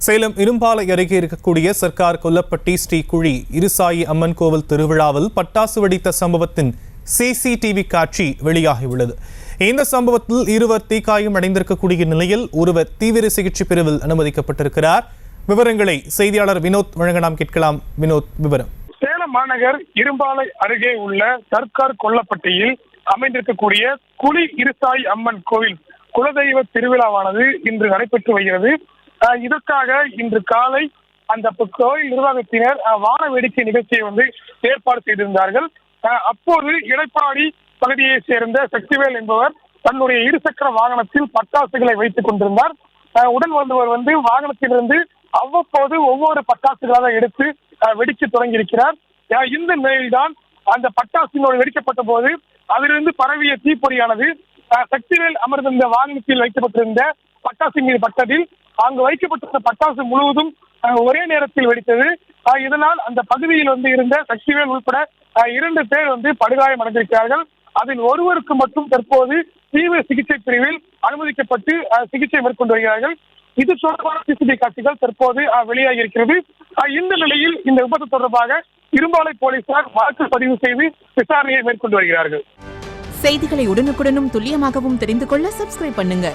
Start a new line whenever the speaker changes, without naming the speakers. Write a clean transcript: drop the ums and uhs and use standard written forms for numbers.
சேலம் இரும்பாலை அருகே இருக்கக்கூடிய சர்க்கார் கொல்லப்பட்டி ஸ்ரீ குழி இருசாயி அம்மன் கோவில் திருவிழாவில் பட்டாசு வெடித்த சம்பவத்தின் சிசிடிவி காட்சி வெளியாகியுள்ளது. இந்த சம்பவத்தில் இருவர் தீக்காயம் அடைந்திருக்கக்கூடிய நிலையில் ஒருவர் தீவிர சிகிச்சை பிரிவில் அனுமதிக்கப்பட்டிருக்கிறார். விவரங்களை செய்தியாளர் வினோத் வழங்க நாம் கேட்கலாம். வினோத், விவரம்.
சேலம் மாநகர் இரும்பாலை அருகே உள்ள சர்க்கார் கொல்லப்பட்டியில் அமைந்திருக்கக்கூடிய குழி இருசாயி அம்மன் கோவில் குலதெய்வ திருவிழாவானது இன்று நடைபெற்று வருகிறது. இதற்காக இன்று காலை அந்த கோயில் நிர்வாகத்தினர் வான வேடிக்கை நிகழ்ச்சியை ஏற்பாடு செய்திருந்தார்கள். அப்போது எடப்பாடி பகுதியை சேர்ந்த சக்திவேல் என்பவர் தன்னுடைய இருசக்கர வாகனத்தில் பட்டாசுகளை வைத்துக் கொண்டிருந்தார். உடன் வந்தவர் வாகனத்திலிருந்து அவ்வப்போது ஒவ்வொரு பட்டாசுகளாக எடுத்து வெடிக்க தொடங்கியிருக்கிறார். இந்த நிலையில்தான் அந்த பட்டாசுகளோடு வெடிக்கப்பட்ட போது அதிலிருந்து பரவிய தீப்பொறியானது சக்திவேல் அமர்ந்திருந்த வாகனத்தில் வைக்கப்பட்டிருந்த பட்டாசு மீது பட்டதில் அங்கு வைக்கப்பட்டிருந்த பட்டாசு முழுவதும் ஒரே நேரத்தில் வெடித்தது. இதனால் அந்த பகுதியில் இருந்த சக்திவேல் உட்பட 2 பேர் படுகாயம் அடைந்திருக்கிறார்கள். அதில் ஒருவருக்கு மட்டும் தற்போது தீவிர சிகிச்சை பிரிவில் அனுமதிக்கப்பட்டு சிகிச்சை மேற்கொண்டு வருகிறார்கள். இது தொடர்பான சிசிடிவி காட்சிகள் தற்போது வெளியாகி இருக்கிறது. இந்த நிலையில் இந்த விபத்து தொடர்பாக இரும்பாலை போலீசார் வழக்கு பதிவு செய்து விசாரணையை மேற்கொண்டு வருகிறார்கள்.
செய்திகளை உடனுக்குடனும் துல்லியமாகவும் தெரிந்து கொள்ள சப்ஸ்கிரைப் பண்ணுங்க.